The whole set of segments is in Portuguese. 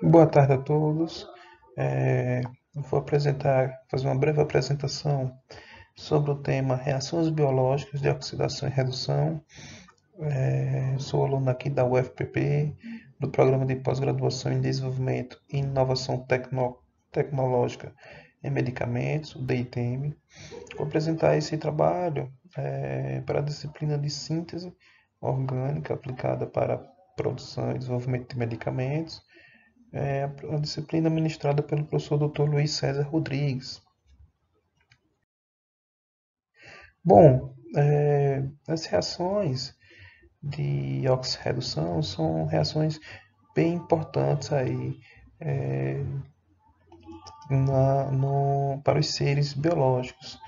Boa tarde a todos. Vou fazer uma breve apresentação sobre o tema Reações Biológicas de Oxidação e Redução. Sou aluno aqui da UFPP, do Programa de Pós-Graduação em Desenvolvimento e Inovação Tecnológica em Medicamentos, o DITM. Vou apresentar esse trabalho para a disciplina de Síntese Orgânica aplicada para a produção e desenvolvimento de medicamentos, a disciplina ministrada pelo professor Dr. Luiz César Rodrigues. Bom, as reações de oxirredução são reações bem importantes aí para os seres biológicos.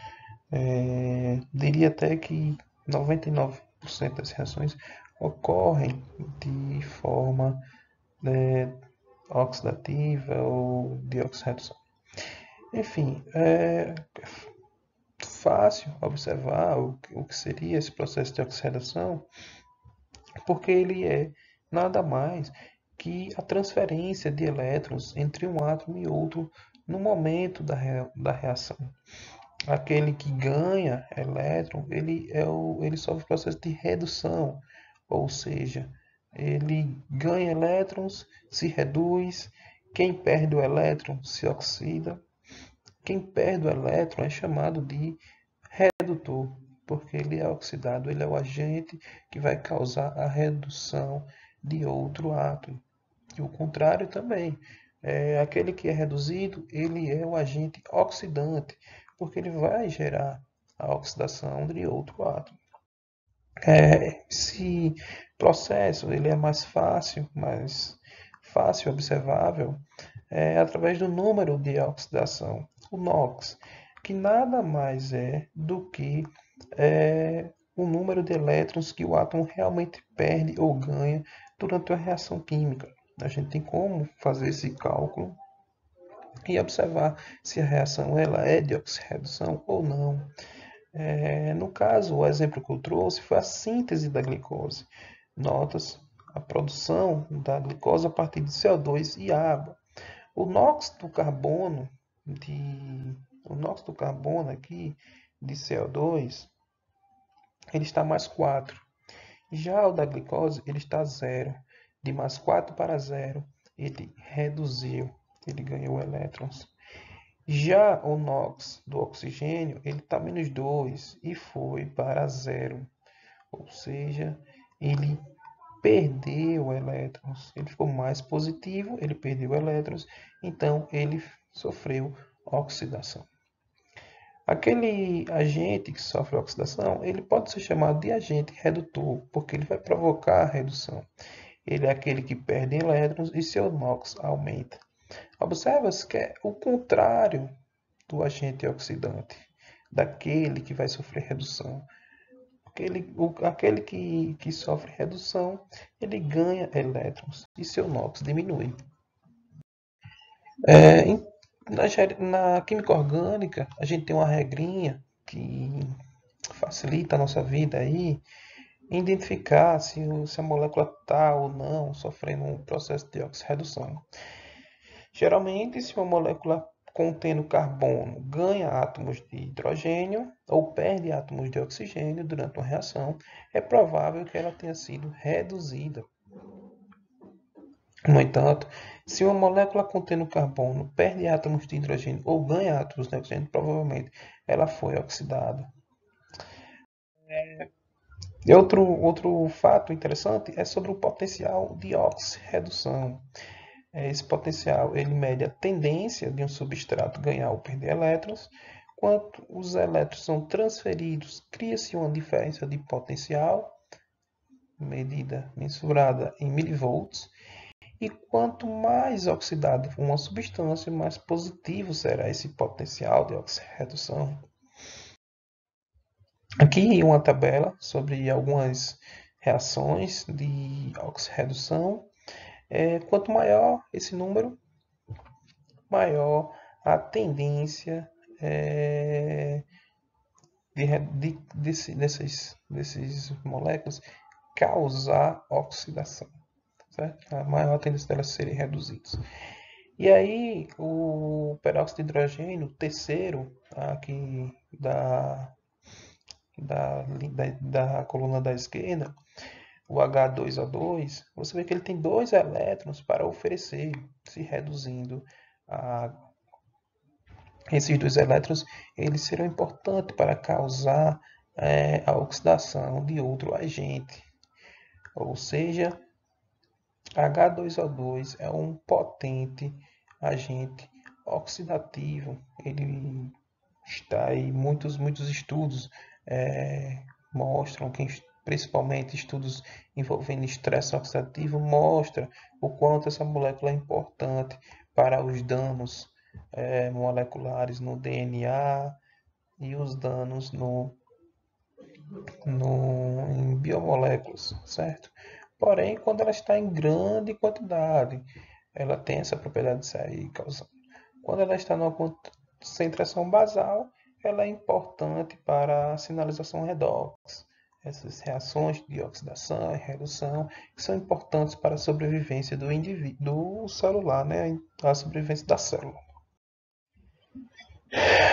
Diria até que 99% das reações ocorrem de forma oxidativa ou de oxirredução. Enfim, fácil observar o que seria esse processo de oxidação, porque ele é nada mais que a transferência de elétrons entre um átomo e outro no momento da reação. Aquele que ganha elétron, ele sofre o processo de redução, ou seja, ele ganha elétrons, se reduz, quem perde o elétron se oxida. Quem perde o elétron é chamado de redutor, porque ele é oxidado, ele é o agente que vai causar a redução de outro átomo. E o contrário também. Aquele que é reduzido, ele é o agente oxidante, porque ele vai gerar a oxidação de outro átomo. Esse processo ele é mais fácil observável através do número de oxidação, o NOx, que nada mais é do que o número de elétrons que o átomo realmente perde ou ganha durante uma reação química. A gente tem como fazer esse cálculo e observar se a reação ela é de oxirredução ou não. No caso, o exemplo que eu trouxe foi a síntese da glicose. Notas a produção da glicose a partir de CO2 e água. O NOx do carbono aqui de CO2, ele está mais 4. Já o da glicose, ele está 0. De mais 4 para 0, ele reduziu, ele ganhou elétrons. Já o NOx do oxigênio, ele está menos 2 e foi para 0. Ou seja, ele perdeu elétrons. Ele ficou mais positivo, ele perdeu elétrons, então ele sofreu oxidação. Aquele agente que sofre oxidação, ele pode ser chamado de agente redutor, porque ele vai provocar a redução. Ele é aquele que perde elétrons e seu NOx aumenta. Observa-se que é o contrário do agente oxidante, daquele que vai sofrer redução. Aquele que sofre redução, ele ganha elétrons e seu NOx diminui. É, na química orgânica, a gente tem uma regrinha que facilita a nossa vida aí, identificar se a molécula está ou não sofrendo um processo de oxirredução. Geralmente, se uma molécula contendo carbono ganha átomos de hidrogênio ou perde átomos de oxigênio durante uma reação, é provável que ela tenha sido reduzida. No entanto, se uma molécula contendo carbono perde átomos de hidrogênio ou ganha átomos de oxigênio, provavelmente ela foi oxidada. E outro fato interessante é sobre o potencial de oxirredução. Esse potencial ele mede a tendência de um substrato ganhar ou perder elétrons. Quanto os elétrons são transferidos, cria-se uma diferença de potencial, mensurada em milivolts. E quanto mais oxidada for uma substância, mais positivo será esse potencial de oxirredução. Aqui uma tabela sobre algumas reações de oxirredução. Quanto maior esse número, maior a tendência dessas moléculas causar oxidação. certo? A maior tendência delas serem reduzidas. E aí, o peróxido de hidrogênio, terceiro aqui da coluna da esquerda, o H2O2, você vê que ele tem dois elétrons para oferecer, se reduzindo. A, esses dois elétrons eles serão importantes para causar a oxidação de outro agente. Ou seja, H2O2 é um potente agente oxidativo. Ele está aí, muitos estudos mostram que, principalmente estudos envolvendo estresse oxidativo, mostra o quanto essa molécula é importante para os danos moleculares no DNA e os danos em biomoléculas, certo? Porém, quando ela está em grande quantidade, ela tem essa propriedade de sair causando. Quando ela está numa concentração basal, ela é importante para a sinalização redox. Essas reações de oxidação e redução que são importantes para a sobrevivência do indivíduo, do celular, né? A sobrevivência da célula.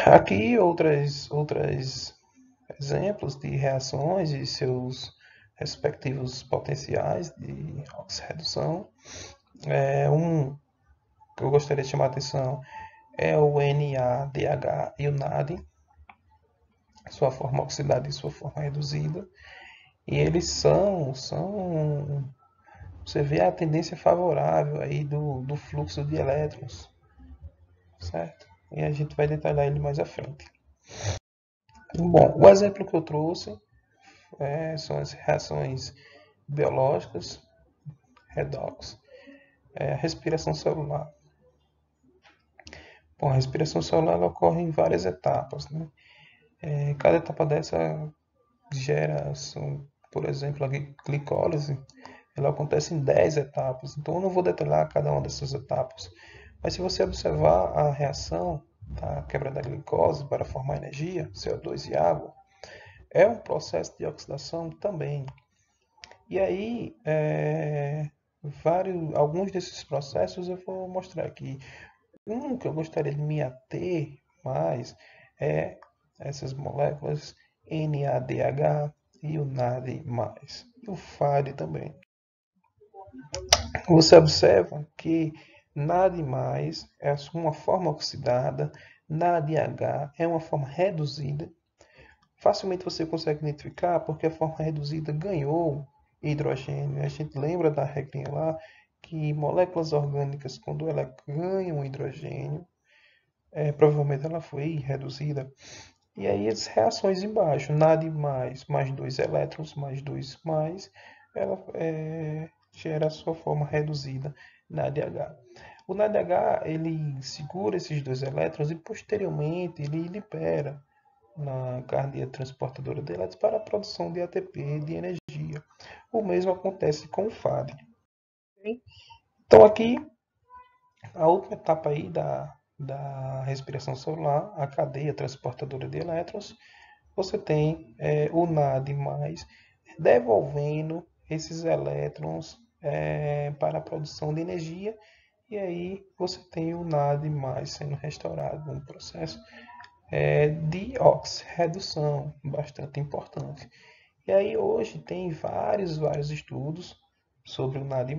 Aqui outras exemplos de reações e seus respectivos potenciais de oxirredução. Um que eu gostaria de chamar a atenção é o NADH e o NAD, sua forma oxidada e sua forma reduzida. E eles você vê a tendência favorável aí do fluxo de elétrons, certo? E a gente vai detalhar ele mais à frente. Bom, o exemplo que eu trouxe são as reações biológicas, redox, a respiração celular. Bom, a respiração celular ocorre em várias etapas, né? Cada etapa dessa gera, por exemplo, a glicólise, ela acontece em 10 etapas. Então, eu não vou detalhar cada uma dessas etapas. Mas se você observar a reação da quebra da glicose para formar energia, CO2 e água, é um processo de oxidação também. E aí, alguns desses processos eu vou mostrar aqui. Um que eu gostaria de me ater mais é essas moléculas NADH e o NAD+, e o FAD também. Você observa que NAD+, é uma forma oxidada, NADH é uma forma reduzida. Facilmente você consegue identificar porque a forma reduzida ganhou hidrogênio. A gente lembra da regrinha lá que moléculas orgânicas, quando elas ganham hidrogênio, provavelmente ela foi reduzida. E aí as reações embaixo, NAD+, mais 2 elétrons, mais 2 mais, ela gera a sua forma reduzida, NADH. O NADH, ele segura esses 2 elétrons e posteriormente ele libera na cadeia transportadora de elétrons para a produção de ATP, de energia. O mesmo acontece com o FAD. Então aqui, a última etapa aí da respiração celular, a cadeia transportadora de elétrons, você tem o NAD+, devolvendo esses elétrons para a produção de energia, e aí você tem o NAD+ sendo restaurado no processo de oxirredução, bastante importante. E aí hoje tem vários estudos sobre o NAD+,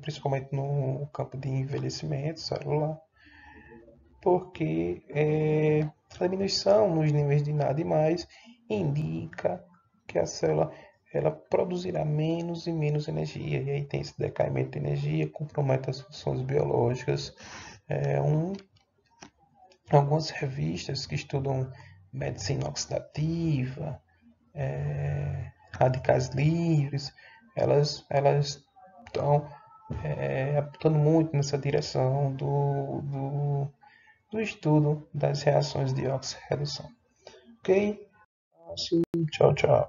principalmente no campo de envelhecimento celular, porque a diminuição nos níveis de NAD+, indica que a célula ela produzirá menos e menos energia, e aí tem esse decaimento de energia, compromete as funções biológicas. Algumas revistas que estudam medicina oxidativa, radicais livres, elas estão apontando muito nessa direção do estudo das reações de oxirredução. Ok? Tchau, tchau.